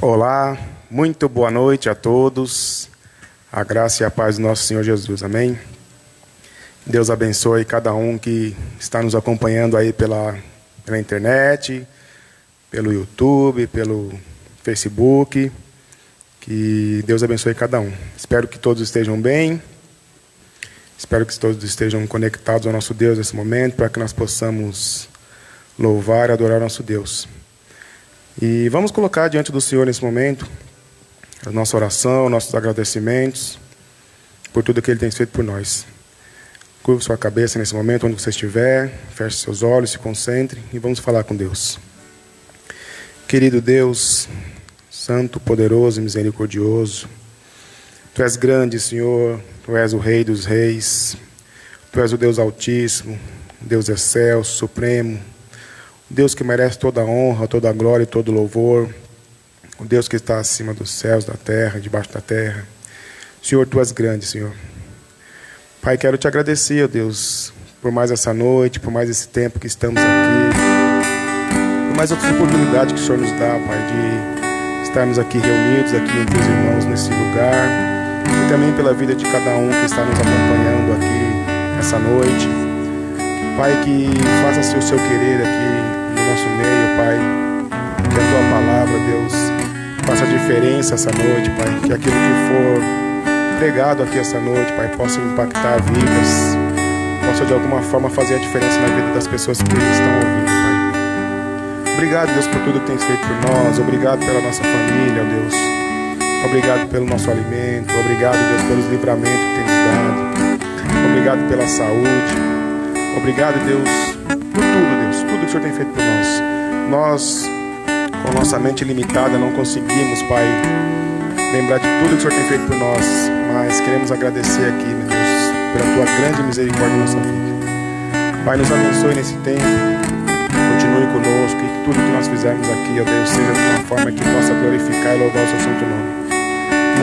Olá, muito boa noite a todos. A graça e a paz do nosso Senhor Jesus, amém? Deus abençoe cada um que está nos acompanhando aí pela internet, pelo YouTube, pelo Facebook. Que Deus abençoe cada um. Espero que todos estejam bem. Espero que todos estejam conectados ao nosso Deus nesse momento, para que nós possamos louvar e adorar nosso Deus. E vamos colocar diante do Senhor nesse momento a nossa oração, nossos agradecimentos por tudo que Ele tem feito por nós. Curva sua cabeça nesse momento, onde você estiver, feche seus olhos, se concentre e vamos falar com Deus. Querido Deus, santo, poderoso e misericordioso, Tu és grande, Senhor, Tu és o Rei dos Reis, Tu és o Deus Altíssimo, Deus excelso, supremo, Deus que merece toda a honra, toda a glória e todo o louvor, o Deus que está acima dos céus, da terra, debaixo da terra. Senhor, Tu és grande, Senhor. Pai, quero Te agradecer, ó Deus, por mais essa noite, por mais esse tempo que estamos aqui, por mais outras oportunidades que o Senhor nos dá, Pai, de estarmos aqui reunidos, aqui entre os irmãos nesse lugar, e também pela vida de cada um que está nos acompanhando aqui essa noite. Pai, que faça-se o Seu querer aqui no nosso meio, Pai, que a Tua palavra, Deus, faça diferença essa noite, Pai, que aquilo que for pregado aqui essa noite, Pai, possa impactar vidas, possa de alguma forma fazer a diferença na vida das pessoas que estão ouvindo, Pai. Obrigado, Deus, por tudo que Tens feito por nós, obrigado pela nossa família, Deus, obrigado pelo nosso alimento, obrigado, Deus, pelos livramentos que Tens dado, obrigado pela saúde, obrigado, Deus, por tudo, Deus, tudo que o Senhor tem feito por nós. Nós, com nossa mente limitada, não conseguimos, Pai, lembrar de tudo que o Senhor tem feito por nós, mas queremos agradecer aqui, meu Deus, pela Tua grande misericórdia na nossa vida. Pai, nos abençoe nesse tempo, continue conosco, e que tudo que nós fizermos aqui, ó Deus, seja de uma forma que possa glorificar e louvar o Seu santo nome.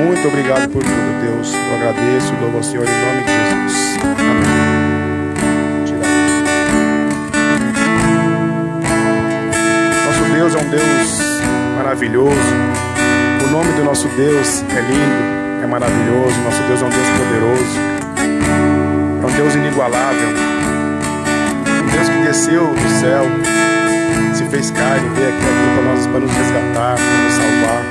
Muito obrigado por tudo, Deus. Eu agradeço e louvo ao Senhor em nome de Jesus. Amém. Deus é um Deus maravilhoso. O nome do nosso Deus é lindo, é maravilhoso. Nosso Deus é um Deus poderoso, é um Deus inigualável, um Deus que desceu do céu, se fez carne, veio aqui para nos resgatar, para nos salvar.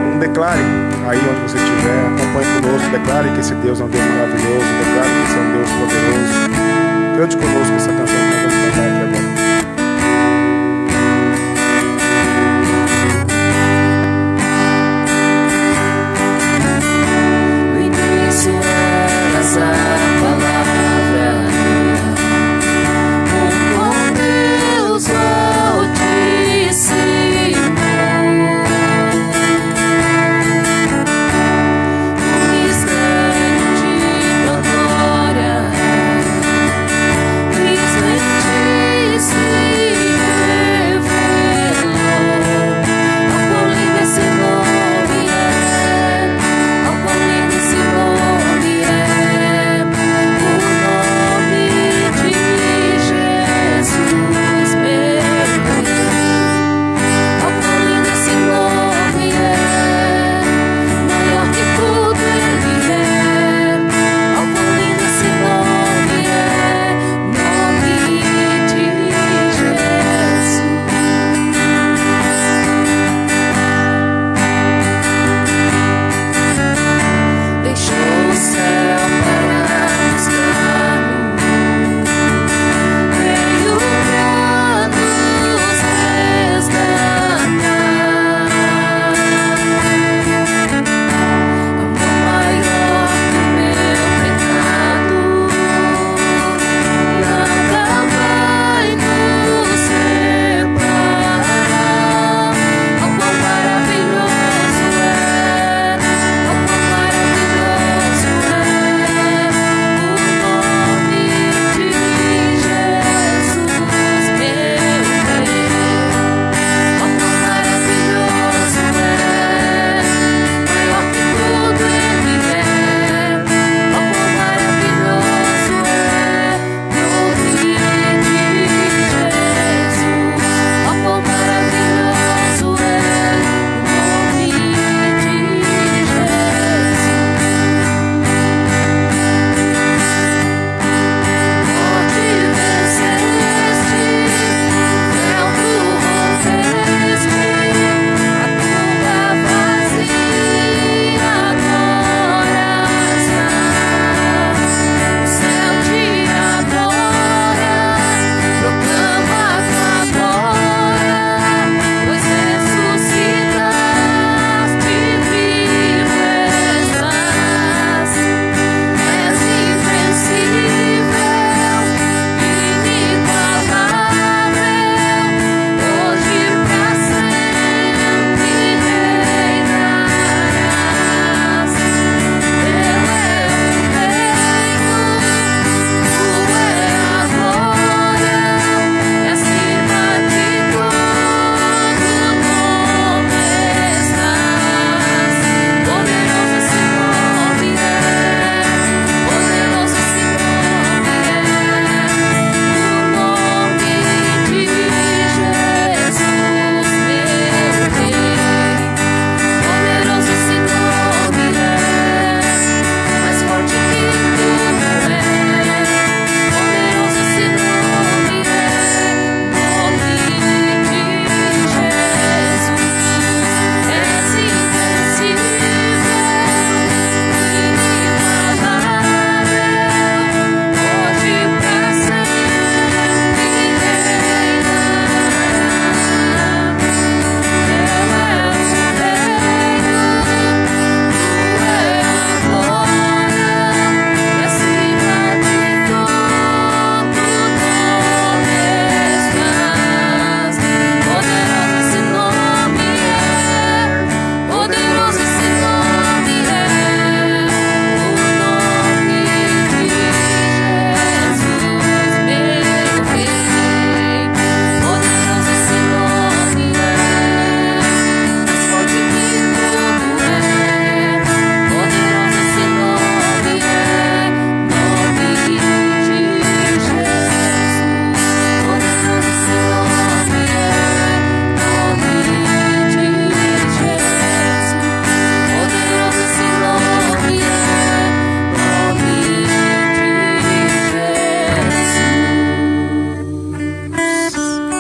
Então, declare aí onde você estiver, acompanhe conosco, declare que esse Deus é um Deus maravilhoso, declare que esse é um Deus poderoso. Cante conosco essa canção que nós vamos cantar aqui agora. Glória,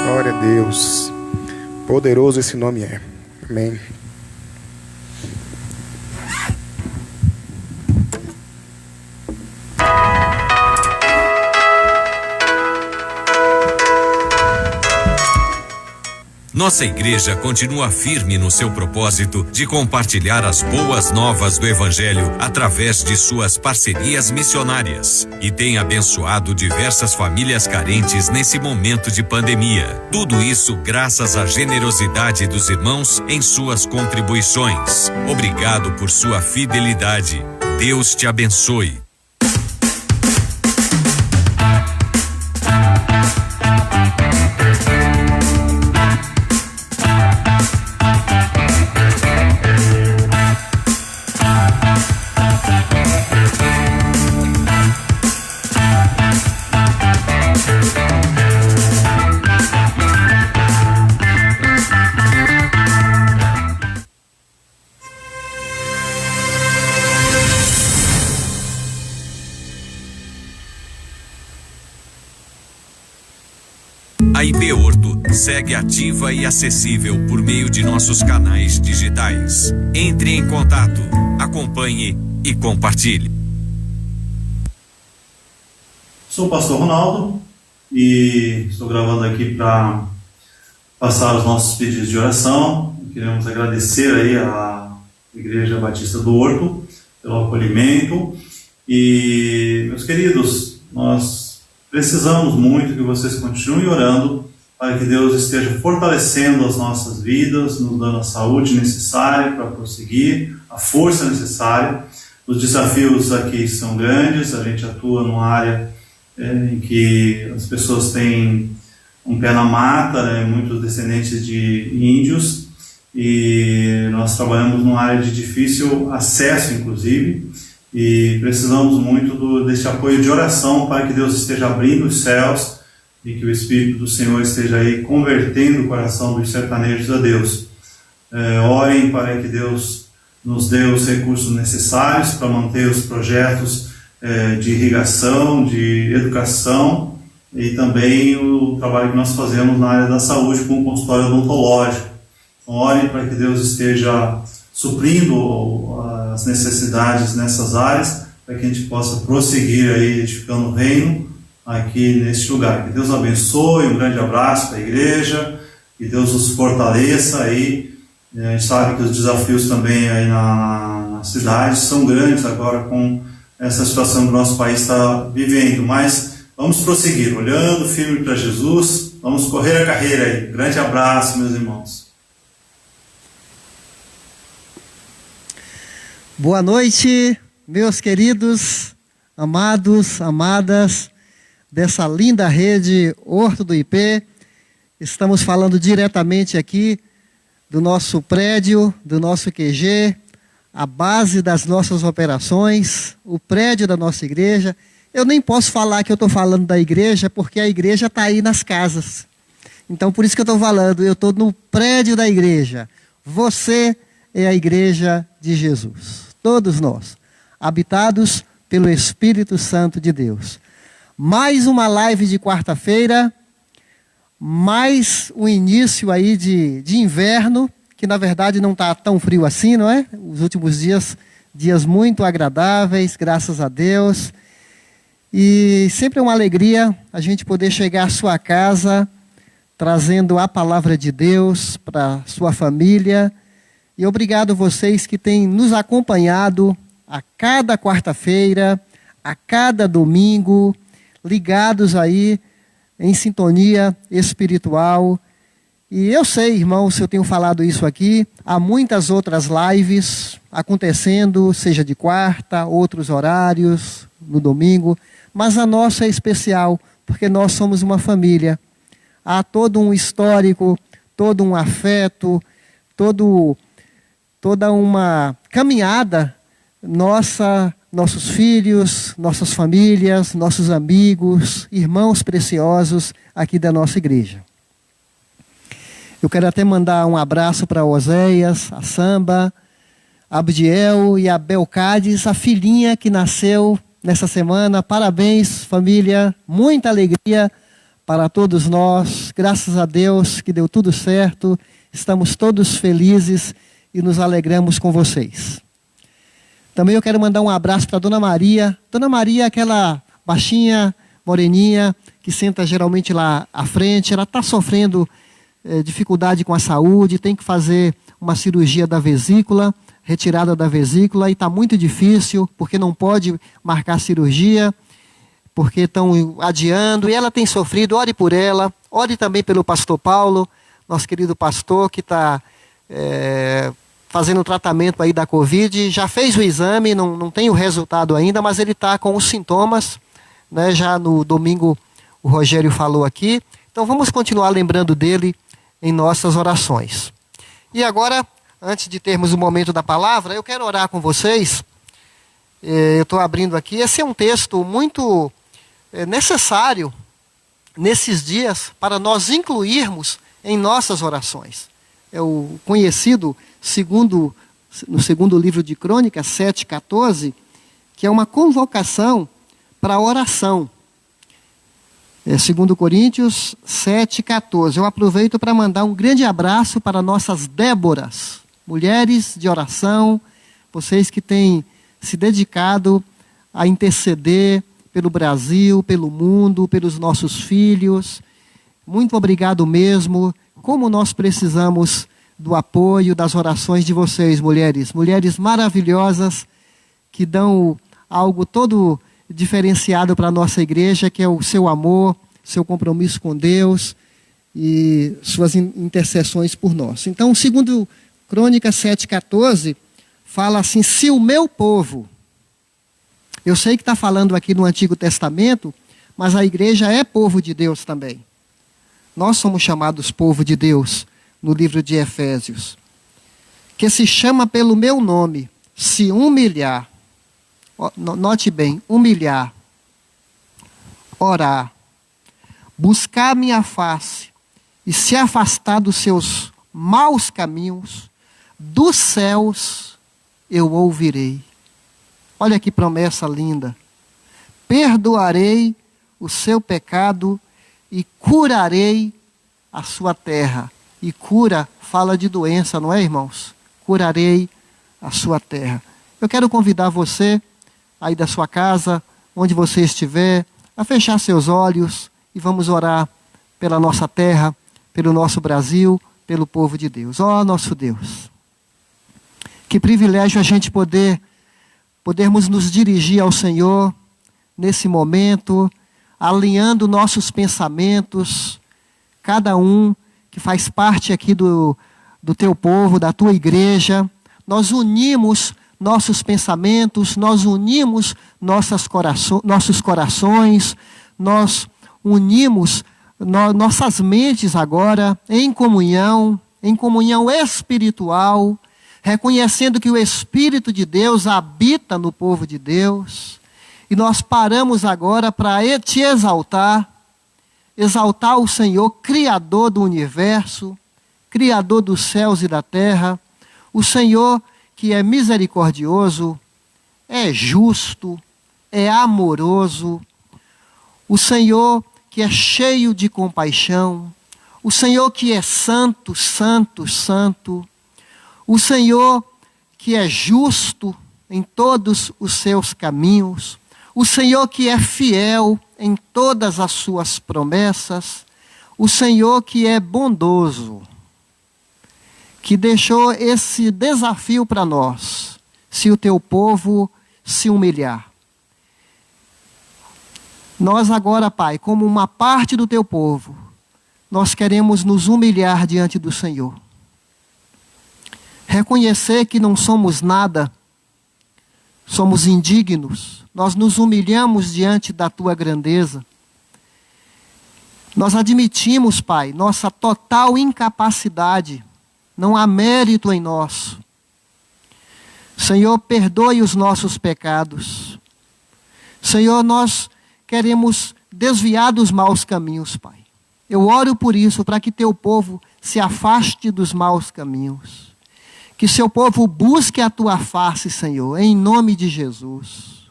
Glória a Deus. Poderoso esse nome é. Amém. Nossa igreja continua firme no seu propósito de compartilhar as boas novas do Evangelho através de suas parcerias missionárias e tem abençoado diversas famílias carentes nesse momento de pandemia. Tudo isso graças à generosidade dos irmãos em suas contribuições. Obrigado por sua fidelidade. Deus te abençoe. A IB Horto segue ativa e acessível por meio de nossos canais digitais. Entre em contato, acompanhe e compartilhe. Sou o pastor Ronaldo e estou gravando aqui para passar os nossos pedidos de oração. Queremos agradecer aí à Igreja Batista do Horto pelo acolhimento. E, meus queridos, nós precisamos muito que vocês continuem orando para que Deus esteja fortalecendo as nossas vidas, nos dando a saúde necessária para prosseguir, a força necessária. Os desafios aqui são grandes, a gente atua numa área em que as pessoas têm um pé na mata, né, muitos descendentes de índios, e nós trabalhamos numa área de difícil acesso, inclusive, e precisamos muito desse apoio de oração para que Deus esteja abrindo os céus e que o Espírito do Senhor esteja aí convertendo o coração dos sertanejos a Deus. Orem para que Deus nos dê os recursos necessários para manter os projetos de irrigação, de educação e também o trabalho que nós fazemos na área da saúde com o consultório odontológico. Então, orem para que Deus esteja suprindo as necessidades nessas áreas, para que a gente possa prosseguir aí edificando o reino aqui neste lugar. Que Deus abençoe, um grande abraço para a igreja, que Deus os fortaleça aí. A gente sabe que os desafios também aí na cidade são grandes agora com essa situação que o nosso país está vivendo, mas vamos prosseguir, olhando firme para Jesus, vamos correr a carreira aí. Grande abraço, meus irmãos. Boa noite, meus queridos, amados, amadas dessa linda rede Horto do IP. Estamos falando diretamente aqui do nosso prédio, do nosso QG, a base das nossas operações, o prédio da nossa igreja. Eu nem posso falar que eu estou falando da igreja, porque a igreja está aí nas casas. Então, por isso que eu estou falando, eu estou no prédio da igreja. Você é a igreja de Jesus. Todos nós, habitados pelo Espírito Santo de Deus. Mais uma live de quarta-feira, mais um início aí de inverno, que na verdade não está tão frio assim, não é? Os últimos dias muito agradáveis, graças a Deus. E sempre é uma alegria a gente poder chegar à sua casa, trazendo a palavra de Deus para a sua família. E obrigado a vocês que têm nos acompanhado a cada quarta-feira, a cada domingo, ligados aí em sintonia espiritual. E eu sei, irmãos, eu tenho falado isso aqui, há muitas outras lives acontecendo, seja de quarta, outros horários, no domingo, mas a nossa é especial, porque nós somos uma família. Há todo um histórico, todo um afeto, toda uma caminhada nossos filhos, nossas famílias, nossos amigos, irmãos preciosos aqui da nossa igreja. Eu quero até mandar um abraço para Oséias, a Samba, a Abdiel e a Belcades, a filhinha que nasceu nessa semana. Parabéns, família, muita alegria para todos nós. Graças a Deus que deu tudo certo. Estamos todos felizes e nos alegramos com vocês. Também eu quero mandar um abraço para a Dona Maria. Dona Maria é aquela baixinha, moreninha, que senta geralmente lá à frente. Ela está sofrendo dificuldade com a saúde, tem que fazer uma cirurgia da vesícula, retirada da vesícula, e está muito difícil, porque não pode marcar cirurgia, porque estão adiando, e ela tem sofrido. Ore por ela, ore também pelo pastor Paulo, nosso querido pastor, que está fazendo o tratamento aí da Covid, já fez o exame, não tem o resultado ainda, mas ele está com os sintomas, né? Já no domingo o Rogério falou aqui, então vamos continuar lembrando dele em nossas orações. E agora, antes de termos o momento da palavra, eu quero orar com vocês. Eu estou abrindo aqui, esse é um texto muito necessário nesses dias para nós incluirmos em nossas orações. É o conhecido no segundo livro de Crônicas, 7:14, que é uma convocação para a oração. 2 Coríntios 7:14. Eu aproveito para mandar um grande abraço para nossas Déboras, mulheres de oração, vocês que têm se dedicado a interceder pelo Brasil, pelo mundo, pelos nossos filhos. Muito obrigado mesmo. Como nós precisamos do apoio, das orações de vocês, mulheres. Mulheres maravilhosas que dão algo todo diferenciado para a nossa igreja, que é o seu amor, seu compromisso com Deus e suas intercessões por nós. Então, segundo Crônicas 7:14, fala assim: se o meu povo... Eu sei que está falando aqui no Antigo Testamento, mas a igreja é povo de Deus também. Nós somos chamados povo de Deus no livro de Efésios. Que se chama pelo meu nome, se humilhar, note bem, humilhar, orar, buscar minha face e se afastar dos seus maus caminhos, dos céus eu ouvirei. Olha que promessa linda. Perdoarei o seu pecado e curarei a sua terra. E cura fala de doença, não é, irmãos? Curarei a sua terra. Eu quero convidar você, aí da sua casa, onde você estiver, a fechar seus olhos e vamos orar pela nossa terra, pelo nosso Brasil, pelo povo de Deus. Ó nosso Deus, que privilégio a gente podermos nos dirigir ao Senhor nesse momento, alinhando nossos pensamentos, cada um que faz parte aqui do teu povo, da tua igreja. Nós unimos nossos pensamentos, nós unimos nossos corações, nós unimos nossas mentes agora em comunhão espiritual, reconhecendo que o Espírito de Deus habita no povo de Deus. E nós paramos agora para te exaltar o Senhor, Criador do universo, Criador dos céus e da terra, o Senhor que é misericordioso, é justo, é amoroso, o Senhor que é cheio de compaixão, o Senhor que é santo, santo, santo, o Senhor que é justo em todos os seus caminhos, o Senhor que é fiel em todas as suas promessas, o Senhor que é bondoso, que deixou esse desafio para nós, se o teu povo se humilhar. Nós agora, Pai, como uma parte do teu povo, nós queremos nos humilhar diante do Senhor. Reconhecer que não somos nada, somos indignos, nós nos humilhamos diante da tua grandeza. Nós admitimos, Pai, nossa total incapacidade, não há mérito em nós. Senhor, perdoe os nossos pecados. Senhor, nós queremos desviar dos maus caminhos, Pai. Eu oro por isso, para que teu povo se afaste dos maus caminhos. Que seu povo busque a tua face, Senhor, em nome de Jesus.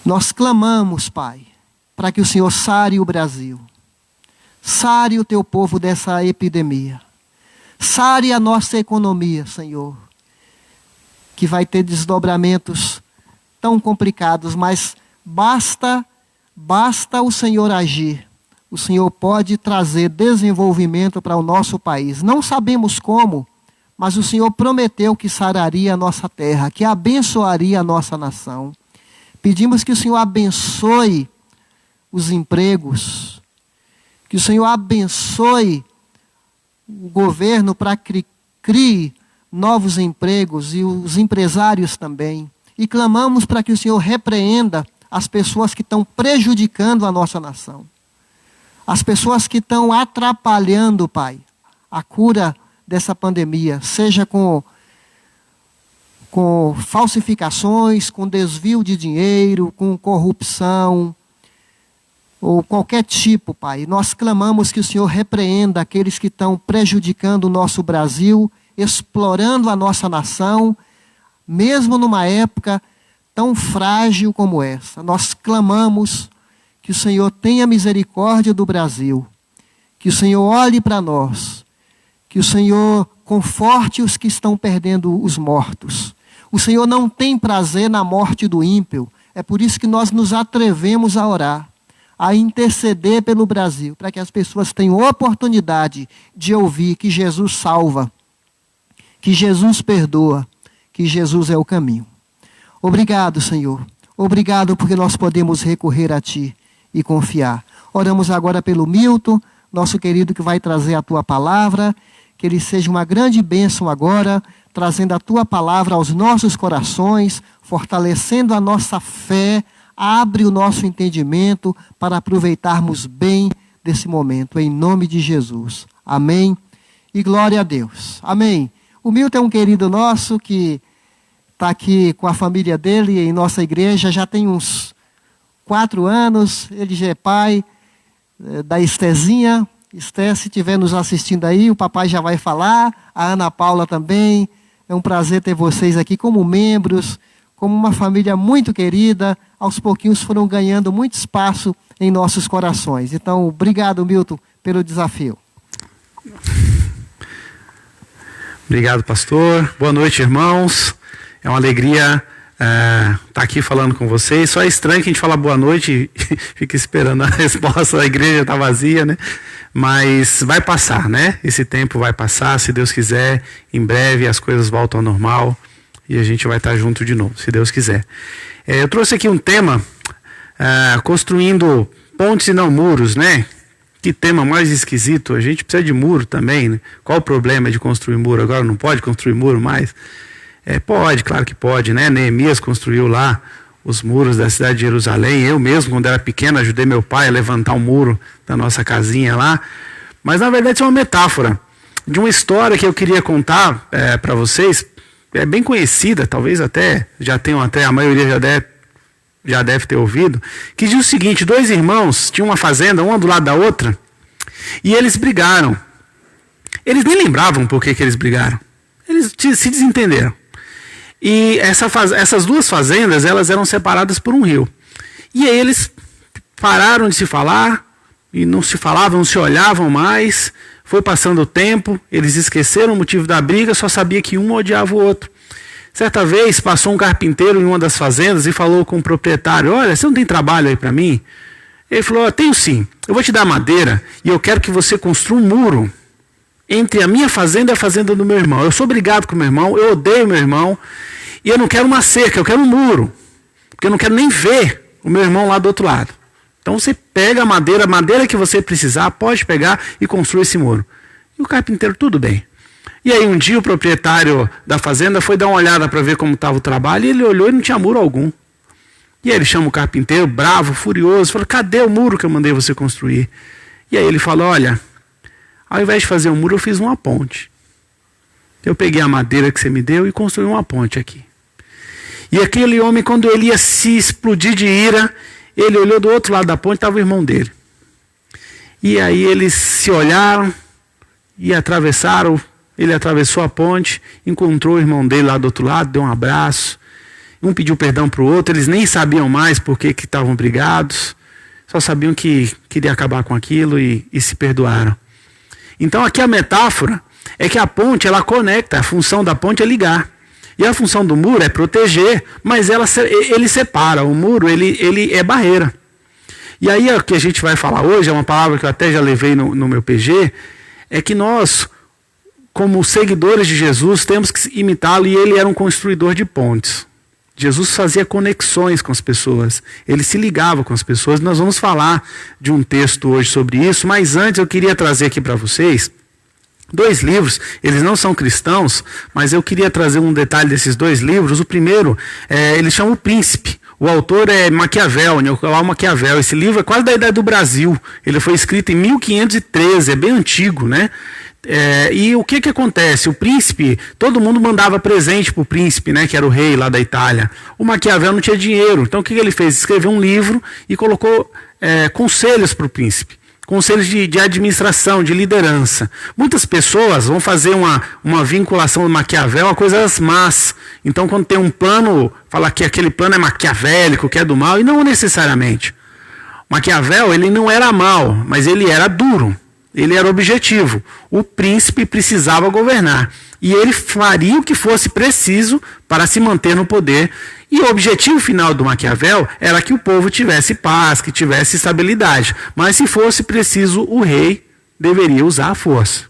Nós clamamos, Pai, para que o Senhor sare o Brasil. Sare o teu povo dessa epidemia. Sare a nossa economia, Senhor, que vai ter desdobramentos tão complicados, mas basta o Senhor agir. O Senhor pode trazer desenvolvimento para o nosso país. Não sabemos como, mas o Senhor prometeu que sararia a nossa terra, que abençoaria a nossa nação. Pedimos que o Senhor abençoe os empregos, que o Senhor abençoe o governo para que crie novos empregos e os empresários também. E clamamos para que o Senhor repreenda as pessoas que estão prejudicando a nossa nação. As pessoas que estão atrapalhando, Pai, a cura dessa pandemia, seja com falsificações, com desvio de dinheiro, com corrupção, ou qualquer tipo, Pai. Nós clamamos que o Senhor repreenda aqueles que estão prejudicando o nosso Brasil, explorando a nossa nação, mesmo numa época tão frágil como essa. Nós clamamos que o Senhor tenha misericórdia do Brasil, que o Senhor olhe para nós, que o Senhor conforte os que estão perdendo os mortos. O Senhor não tem prazer na morte do ímpio, é por isso que nós nos atrevemos a orar, a interceder pelo Brasil, para que as pessoas tenham oportunidade de ouvir que Jesus salva, que Jesus perdoa, que Jesus é o caminho. Obrigado, Senhor. Obrigado porque nós podemos recorrer a Ti e confiar. Oramos agora pelo Milton, nosso querido que vai trazer a Tua palavra, que ele seja uma grande bênção agora, trazendo a Tua palavra aos nossos corações, fortalecendo a nossa fé, abre o nosso entendimento para aproveitarmos bem desse momento, em nome de Jesus. Amém e glória a Deus. Amém. O Milton é um querido nosso que está aqui com a família dele em nossa igreja, já tem uns 4 anos, ele já é pai da Estezinha. Esté, se estiver nos assistindo aí, o papai já vai falar, a Ana Paula também. É um prazer ter vocês aqui como membros, como uma família muito querida. Aos pouquinhos foram ganhando muito espaço em nossos corações. Então, obrigado, Milton, pelo desafio. Obrigado, pastor. Boa noite, irmãos. É uma alegria estar aqui falando com vocês. Só é estranho que a gente fala boa noite e fica esperando a resposta da igreja, está vazia, né? Mas vai passar, né? Esse tempo vai passar, se Deus quiser. Em breve as coisas voltam ao normal e a gente vai estar junto de novo, se Deus quiser. Eu trouxe aqui um tema, construindo pontes e não muros, né? Que tema mais esquisito. A gente precisa de muro também, né? Qual o problema de construir muro? Agora não pode construir muro mais? Pode, claro que pode, né? Neemias construiu lá os muros da cidade de Jerusalém. Eu mesmo, quando era pequeno, ajudei meu pai a levantar um muro da nossa casinha lá. Mas na verdade isso é uma metáfora de uma história que eu queria contar para vocês. É bem conhecida, talvez até a maioria já deve ter ouvido, que diz o seguinte: 2 irmãos tinham uma fazenda, uma do lado da outra, e eles brigaram. Eles nem lembravam por que eles brigaram. Eles se desentenderam. E essas 2 fazendas, elas eram separadas por um rio. E aí eles pararam de se falar, e não se falavam, não se olhavam mais. Foi passando o tempo, eles esqueceram o motivo da briga, só sabia que um odiava o outro. Certa vez passou um carpinteiro em uma das fazendas e falou com o proprietário: olha, você não tem trabalho aí para mim? Ele falou: tenho sim, eu vou te dar madeira e eu quero que você construa um muro entre a minha fazenda e a fazenda do meu irmão. Eu sou brigado com o meu irmão, eu odeio meu irmão, e eu não quero uma cerca, eu quero um muro, porque eu não quero nem ver o meu irmão lá do outro lado. Então você pega a madeira que você precisar, pode pegar e construir esse muro. E o carpinteiro, tudo bem. E aí um dia o proprietário da fazenda foi dar uma olhada para ver como estava o trabalho, e ele olhou e não tinha muro algum. E aí ele chama o carpinteiro, bravo, furioso, falou: cadê o muro que eu mandei você construir? E aí ele falou: olha, ao invés de fazer um muro, eu fiz uma ponte. Eu peguei a madeira que você me deu e construí uma ponte aqui. E aquele homem, quando ele ia se explodir de ira, ele olhou do outro lado da ponte, estava o irmão dele. E aí eles se olharam e atravessaram. Ele atravessou a ponte, encontrou o irmão dele lá do outro lado, deu um abraço. Um pediu perdão para o outro, eles nem sabiam mais por que estavam brigados. só sabiam que queria acabar com aquilo e se perdoaram. Então aqui a metáfora é que a ponte, ela conecta, a função da ponte é ligar. E a função do muro é proteger, mas ele separa, o muro ele é barreira. E aí o que a gente vai falar hoje, é uma palavra que eu até já levei no meu PG, é que nós, como seguidores de Jesus, temos que imitá-lo, e ele era um construidor de pontes. Jesus fazia conexões com as pessoas, ele se ligava com as pessoas. Nós vamos falar de um texto hoje sobre isso, mas antes eu queria trazer aqui para vocês 2 livros. Eles não são cristãos, mas eu queria trazer um detalhe desses 2 livros. O primeiro, ele chama O Príncipe. O autor é Maquiavel, Nicolau Maquiavel. Esse livro é quase da idade do Brasil. Ele foi escrito em 1513, é bem antigo, né? E o que acontece? O príncipe, todo mundo mandava presente para o príncipe, né, que era o rei lá da Itália. O Maquiavel não tinha dinheiro, então o que ele fez? Escreveu um livro e colocou conselhos para o príncipe. Conselhos de administração, de liderança. Muitas pessoas vão fazer uma vinculação do Maquiavel a coisas más. Então, quando tem um plano, fala que aquele plano é maquiavélico, que é do mal, e não necessariamente. Maquiavel, ele não era mau, mas ele era duro. Ele era objetivo. O príncipe precisava governar. E ele faria o que fosse preciso para se manter no poder. E o objetivo final do Maquiavel era que o povo tivesse paz, que tivesse estabilidade. Mas se fosse preciso, o rei deveria usar a força.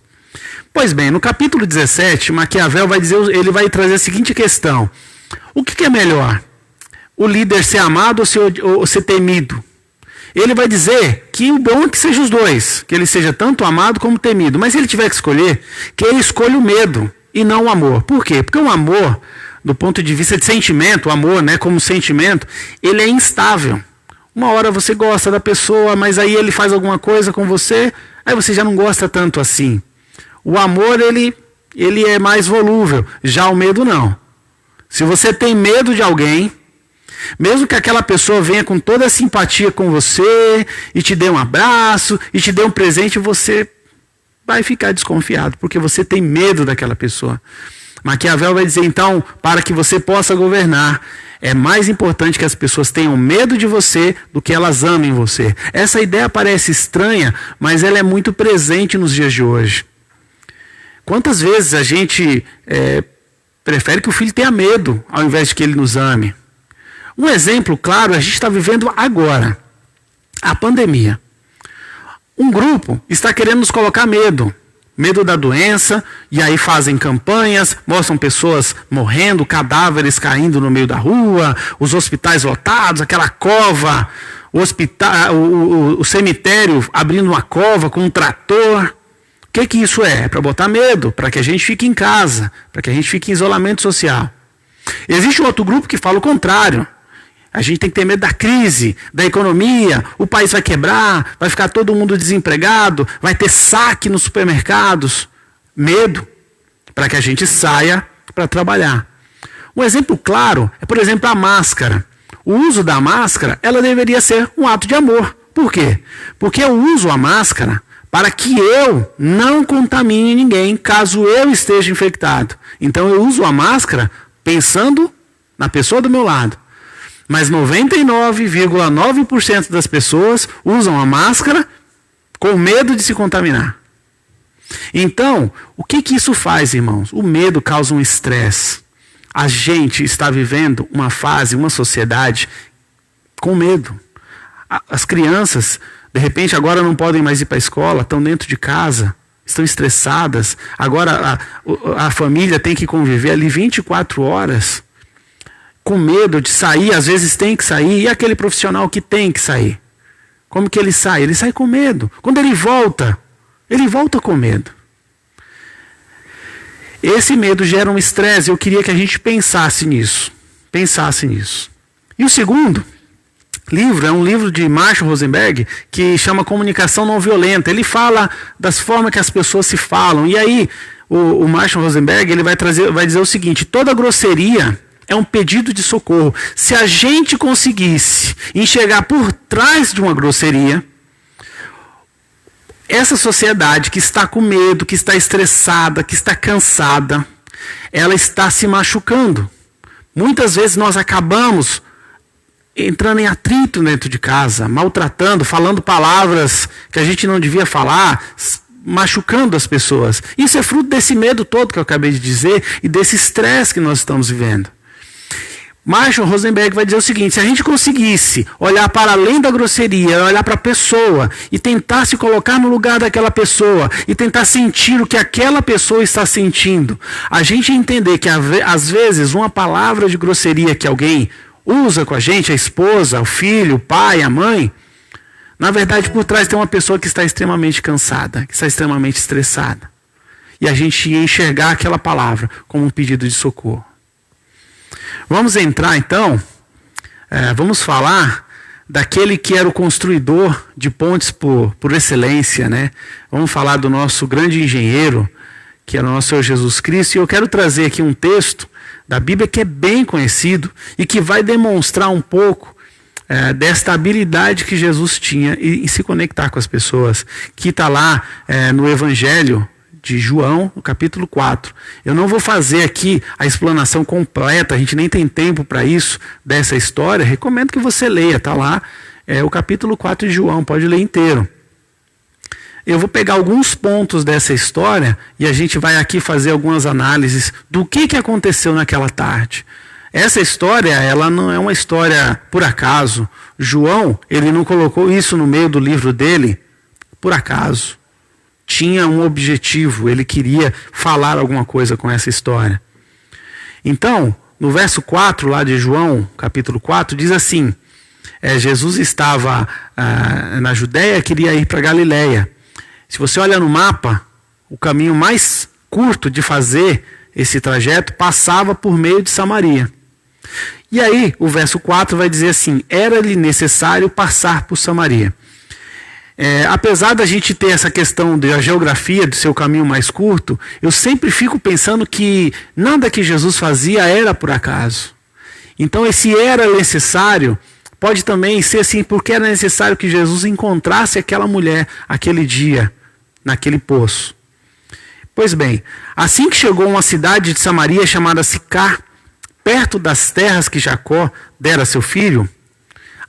Pois bem, no capítulo 17, Maquiavel ele vai trazer a seguinte questão. O que é melhor? O líder ser amado ou ser temido? Ele vai dizer que o bom é que seja os dois, que ele seja tanto amado como temido. Mas se ele tiver que escolher, que ele escolha o medo e não o amor. Por quê? Porque o amor, do ponto de vista de sentimento, o amor, né, como sentimento, ele é instável. Uma hora você gosta da pessoa, mas aí ele faz alguma coisa com você, aí você já não gosta tanto assim. O amor, ele é mais volúvel, já o medo não. Se você tem medo de alguém, mesmo que aquela pessoa venha com toda a simpatia com você, e te dê um abraço, e te dê um presente, você vai ficar desconfiado, porque você tem medo daquela pessoa. Maquiavel vai dizer, então, para que você possa governar, é mais importante que as pessoas tenham medo de você do que elas amem você. Essa ideia parece estranha, mas ela é muito presente nos dias de hoje. Quantas vezes a gente prefere que o filho tenha medo, ao invés de que ele nos ame? Um exemplo claro, a gente está vivendo agora, a pandemia. Um grupo está querendo nos colocar medo da doença, e aí fazem campanhas, mostram pessoas morrendo, cadáveres caindo no meio da rua, os hospitais lotados, aquela cova, o cemitério abrindo uma cova com um trator. O que isso é? É para botar medo, para que a gente fique em casa, para que a gente fique em isolamento social. Existe um outro grupo que fala o contrário. A gente tem que ter medo da crise, da economia, o país vai quebrar, vai ficar todo mundo desempregado, vai ter saque nos supermercados. Medo, para que a gente saia para trabalhar. Um exemplo claro é, por exemplo, a máscara. O uso da máscara, ela deveria ser um ato de amor. Por quê? Porque eu uso a máscara para que eu não contamine ninguém, caso eu esteja infectado. Então eu uso a máscara pensando na pessoa do meu lado. Mas 99,9% das pessoas usam a máscara com medo de se contaminar. Então, o que isso faz, irmãos? O medo causa um estresse. A gente está vivendo uma fase, uma sociedade com medo. As crianças, de repente, agora não podem mais ir para a escola, estão dentro de casa, estão estressadas. Agora a família tem que conviver ali 24 horas. Com medo de sair, às vezes tem que sair, e aquele profissional que tem que sair? Como que ele sai? Ele sai com medo. Quando ele volta com medo. Esse medo gera um estresse, eu queria que a gente pensasse nisso. E o segundo livro é um livro de Marshall Rosenberg, que chama Comunicação Não Violenta. Ele fala das formas que as pessoas se falam, e aí o Marshall Rosenberg ele vai dizer o seguinte: toda grosseria é um pedido de socorro. Se a gente conseguisse enxergar por trás de uma grosseria, essa sociedade que está com medo, que está estressada, que está cansada, ela está se machucando. Muitas vezes nós acabamos entrando em atrito dentro de casa, maltratando, falando palavras que a gente não devia falar, machucando as pessoas. Isso é fruto desse medo todo que eu acabei de dizer e desse estresse que nós estamos vivendo. Marshall Rosenberg vai dizer o seguinte: se a gente conseguisse olhar para além da grosseria, olhar para a pessoa e tentar se colocar no lugar daquela pessoa e tentar sentir o que aquela pessoa está sentindo, a gente entender que às vezes uma palavra de grosseria que alguém usa com a gente, a esposa, o filho, o pai, a mãe, na verdade por trás tem uma pessoa que está extremamente cansada, que está extremamente estressada. E a gente ia enxergar aquela palavra como um pedido de socorro. Vamos entrar então, vamos falar daquele que era o construidor de pontes por excelência, né? Vamos falar do nosso grande engenheiro, que é o nosso Senhor Jesus Cristo. E eu quero trazer aqui um texto da Bíblia que é bem conhecido e que vai demonstrar um pouco desta habilidade que Jesus tinha em se conectar com as pessoas, que está lá no Evangelho de João, no capítulo 4. Eu não vou fazer aqui a explanação completa, a gente nem tem tempo para isso, dessa história. Recomendo que você leia, está lá, o capítulo 4 de João, pode ler inteiro. Eu vou pegar alguns pontos dessa história e a gente vai aqui fazer algumas análises do que aconteceu naquela tarde. Essa história, ela não é uma história por acaso. João, ele não colocou isso no meio do livro dele por acaso. Tinha um objetivo, ele queria falar alguma coisa com essa história. Então, no verso 4 lá de João, capítulo 4, diz assim: Jesus estava na Judéia, queria ir para Galiléia. Se você olha no mapa, o caminho mais curto de fazer esse trajeto passava por meio de Samaria. E aí, o verso 4 vai dizer assim: era-lhe necessário passar por Samaria. Apesar da gente ter essa questão da geografia, do seu caminho mais curto, eu sempre fico pensando que nada que Jesus fazia era por acaso. Então esse era necessário pode também ser assim, porque era necessário que Jesus encontrasse aquela mulher aquele dia, naquele poço. Pois bem, assim que chegou a uma cidade de Samaria chamada Sicar, perto das terras que Jacó dera a seu filho,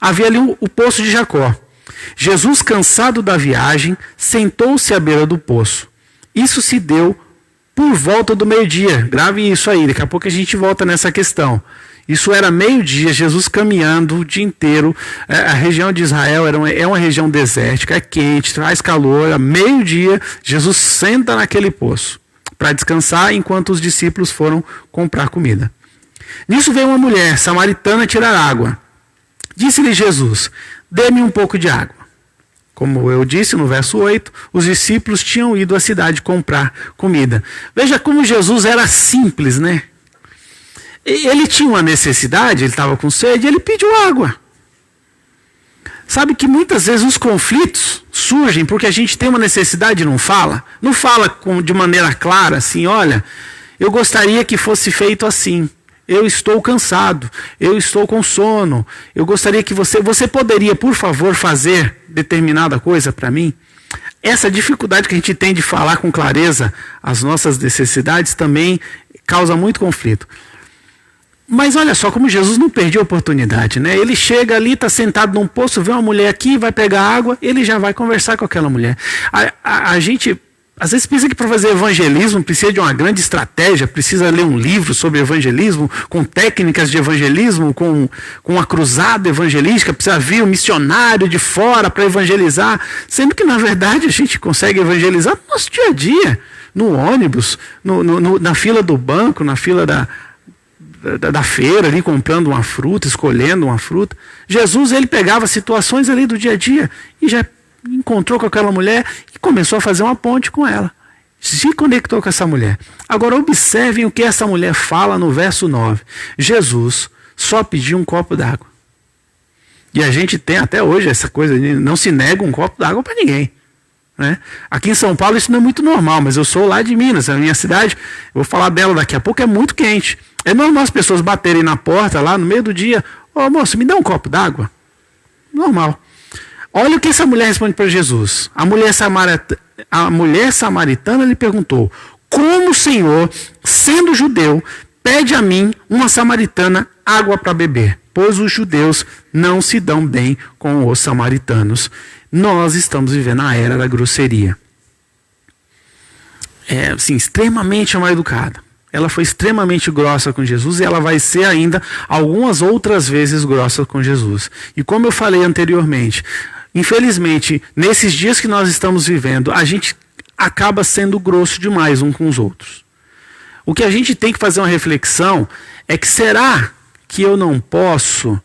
havia ali o poço de Jacó. Jesus, cansado da viagem, sentou-se à beira do poço. Isso se deu por volta do meio-dia. Grave isso aí, daqui a pouco a gente volta nessa questão. Isso era meio-dia, Jesus caminhando o dia inteiro. A região de Israel é uma região desértica, é quente, traz calor. A meio-dia, Jesus senta naquele poço para descansar enquanto os discípulos foram comprar comida. Nisso veio uma mulher samaritana tirar água. Disse-lhe Jesus: dê-me um pouco de água. Como eu disse no verso 8, os discípulos tinham ido à cidade comprar comida. Veja como Jesus era simples, né? Ele tinha uma necessidade, ele estava com sede, ele pediu água. Sabe que muitas vezes os conflitos surgem porque a gente tem uma necessidade e não fala. Não fala de maneira clara, assim: olha, eu gostaria que fosse feito assim. Eu estou cansado, eu estou com sono, eu gostaria que você poderia, por favor, fazer determinada coisa para mim? Essa dificuldade que a gente tem de falar com clareza as nossas necessidades também causa muito conflito. Mas olha só como Jesus não perdeu a oportunidade, né? Ele chega ali, está sentado num poço, vê uma mulher aqui, vai pegar água, ele já vai conversar com aquela mulher. A gente às vezes pensa que para fazer evangelismo precisa de uma grande estratégia, precisa ler um livro sobre evangelismo, com técnicas de evangelismo, com uma cruzada evangelística, precisa vir um missionário de fora para evangelizar, sendo que na verdade a gente consegue evangelizar no nosso dia a dia, no ônibus, na fila do banco, na fila da feira, ali comprando uma fruta, escolhendo uma fruta. Jesus, ele pegava situações ali do dia a dia e já encontrou com aquela mulher e começou a fazer uma ponte com ela. Se conectou com essa mulher. Agora observem o que essa mulher fala no verso 9. Jesus só pediu um copo d'água. E a gente tem até hoje essa coisa, não se nega um copo d'água para ninguém, né? Aqui em São Paulo isso não é muito normal, mas eu sou lá de Minas, a minha cidade, eu vou falar dela daqui a pouco, é muito quente. É normal as pessoas baterem na porta lá no meio do dia: ô moço, me dá um copo d'água? Normal. Olha o que essa mulher responde para Jesus. A mulher samaritana lhe perguntou: como o Senhor, sendo judeu, pede a mim, uma samaritana, água para beber? pois os judeus não se dão bem com os samaritanos. Nós estamos vivendo a era da grosseria. É, assim, extremamente mal educada. Ela foi extremamente grossa com Jesus e ela vai ser ainda algumas outras vezes grossa com Jesus. E como eu falei anteriormente, infelizmente, nesses dias que nós estamos vivendo, a gente acaba sendo grosso demais um com os outros. O que a gente tem que fazer uma reflexão é que será que eu não posso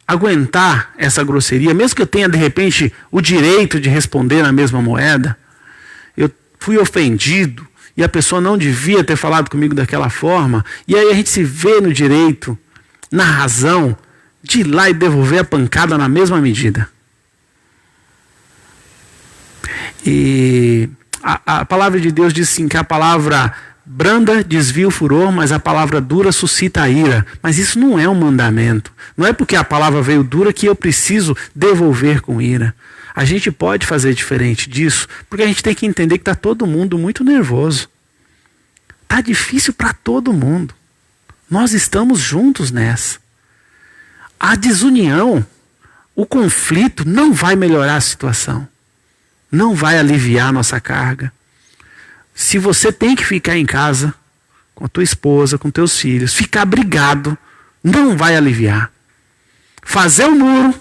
aguentar essa grosseria, mesmo que eu tenha de repente o direito de responder na mesma moeda? Eu fui ofendido e a pessoa não devia ter falado comigo daquela forma, e aí a gente se vê no direito, na razão, de ir lá e devolver a pancada na mesma medida. E a palavra de Deus diz assim, que a palavra branda desvia o furor, mas a palavra dura suscita a ira. Mas isso não é um mandamento. Não é porque a palavra veio dura que eu preciso devolver com ira. A gente pode fazer diferente disso, porque a gente tem que entender que está todo mundo muito nervoso. Está difícil para todo mundo. Nós estamos juntos nessa. A desunião, o conflito não vai melhorar a situação. Não vai aliviar a nossa carga. Se você tem que ficar em casa, com a tua esposa, com teus filhos, ficar brigado, não vai aliviar. Fazer o muro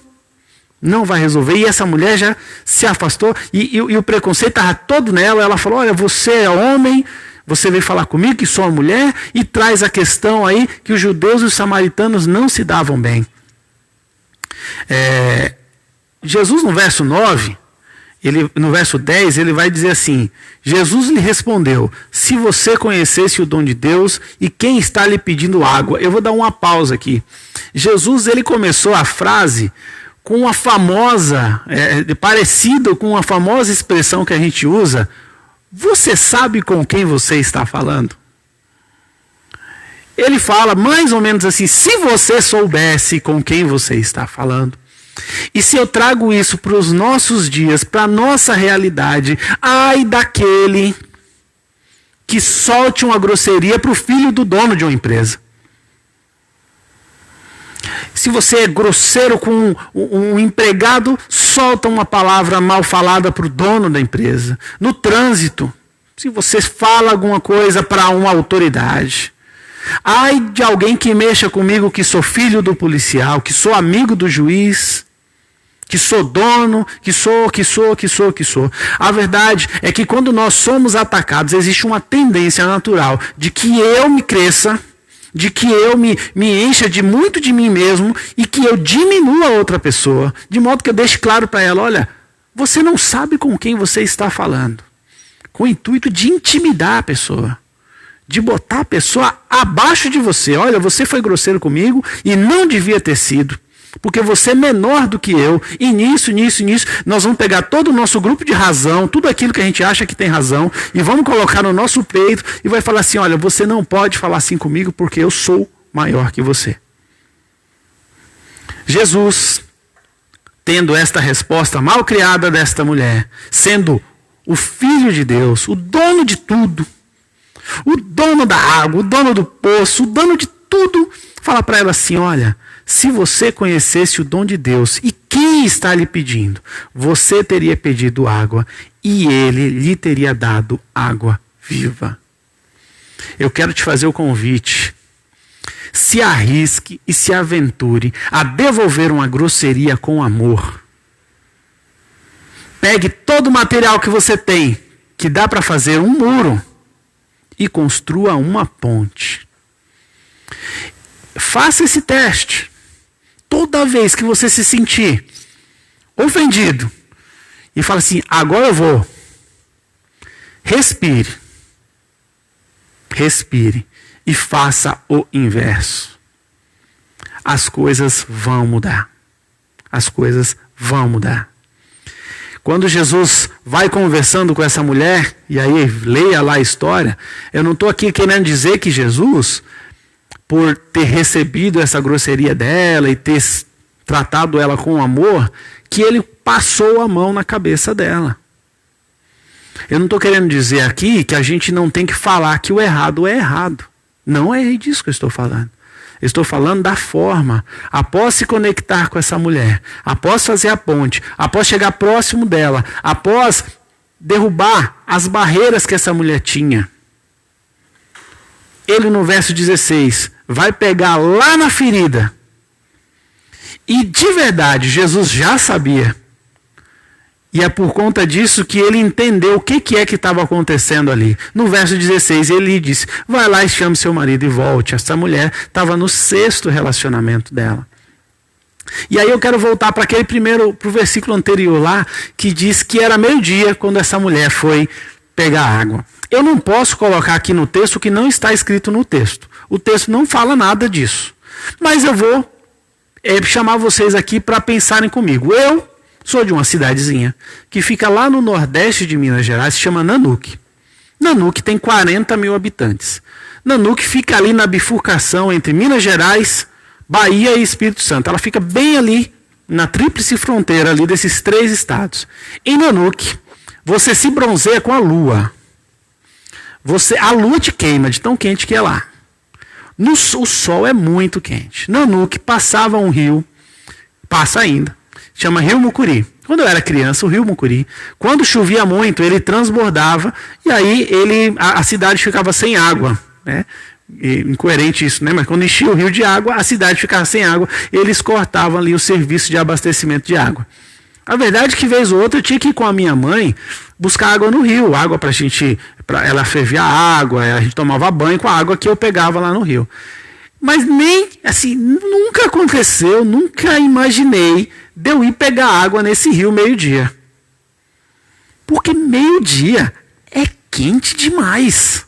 não vai resolver. E essa mulher já se afastou e o preconceito estava todo nela. Ela falou, olha, você é homem, você veio falar comigo que sou uma mulher, e traz a questão aí que os judeus e os samaritanos não se davam bem. Jesus no verso 9, no verso 10, ele vai dizer assim, Jesus lhe respondeu, se você conhecesse o dom de Deus e quem está lhe pedindo água. Eu vou dar uma pausa aqui. Jesus, ele começou a frase com uma famosa, parecido com uma famosa expressão que a gente usa, você sabe com quem você está falando? Ele fala mais ou menos assim, se você soubesse com quem você está falando. E se eu trago isso para os nossos dias, para a nossa realidade, ai daquele que solte uma grosseria para o filho do dono de uma empresa. Se você é grosseiro com um empregado, solta uma palavra mal falada para o dono da empresa. No trânsito, se você fala alguma coisa para uma autoridade. Ai de alguém que mexa comigo, que sou filho do policial, que sou amigo do juiz, que sou dono, que sou. A verdade é que quando nós somos atacados, existe uma tendência natural de que eu me cresça, de que eu me encha de muito de mim mesmo e que eu diminua a outra pessoa, de modo que eu deixe claro para ela, olha, você não sabe com quem você está falando, com o intuito de intimidar a pessoa, de botar a pessoa abaixo de você. Olha, você foi grosseiro comigo e não devia ter sido, porque você é menor do que eu, e nisso, nós vamos pegar todo o nosso grupo de razão, tudo aquilo que a gente acha que tem razão, e vamos colocar no nosso peito, e vai falar assim, olha, você não pode falar assim comigo, porque eu sou maior que você. Jesus, tendo esta resposta mal criada desta mulher, sendo o Filho de Deus, o dono de tudo, o dono da água, o dono do poço, o dono de tudo, fala para ela assim, olha, se você conhecesse o dom de Deus e quem está lhe pedindo, você teria pedido água e ele lhe teria dado água viva. Eu quero te fazer o convite. Se arrisque e se aventure a devolver uma grosseria com amor. Pegue todo o material que você tem, que dá para fazer um muro, e construa uma ponte. Faça esse teste. Toda vez que você se sentir ofendido e fala assim, agora eu vou, respire e faça o inverso. As coisas vão mudar. As coisas vão mudar. Quando Jesus vai conversando com essa mulher, e aí leia lá a história, eu não estou aqui querendo dizer que Jesus, por ter recebido essa grosseria dela e ter tratado ela com amor, que ele passou a mão na cabeça dela. Eu não estou querendo dizer aqui que a gente não tem que falar que o errado é errado. Não é disso que eu estou falando. Estou falando da forma. Após se conectar com essa mulher, após fazer a ponte, após chegar próximo dela, após derrubar as barreiras que essa mulher tinha, ele no verso 16 vai pegar lá na ferida. E de verdade, Jesus já sabia. E é por conta disso que ele entendeu o que é que estava acontecendo ali. No verso 16, ele disse, vai lá e chame seu marido e volte. Essa mulher estava no 6º relacionamento dela. E aí eu quero voltar para o versículo anterior lá, que diz que era meio-dia quando essa mulher foi pegar água. Eu não posso colocar aqui no texto o que não está escrito no texto. O texto não fala nada disso. Mas eu vou chamar vocês aqui para pensarem comigo. Eu sou de uma cidadezinha que fica lá no nordeste de Minas Gerais, se chama Nanuque. Nanuque tem 40 mil habitantes. Nanuque fica ali na bifurcação entre Minas Gerais, Bahia e Espírito Santo. Ela fica bem ali na tríplice fronteira ali desses 3 estados. Em Nanuque, você se bronzeia com a lua. A lua te queima de tão quente que é lá. O sol é muito quente. Nanuque passava um rio, passa ainda, chama Rio Mucuri. Quando eu era criança, o Rio Mucuri, quando chovia muito, ele transbordava e aí a cidade ficava sem água, né? Incoerente isso, né? Mas quando enchia o rio de água, a cidade ficava sem água, eles cortavam ali o serviço de abastecimento de água. A verdade é que vez ou outra eu tinha que ir com a minha mãe buscar água no rio, água para ela ferver a água, a gente tomava banho com a água que eu pegava lá no rio. Mas nem, assim, nunca aconteceu, nunca imaginei de eu ir pegar água nesse rio meio-dia. Porque meio-dia é quente demais.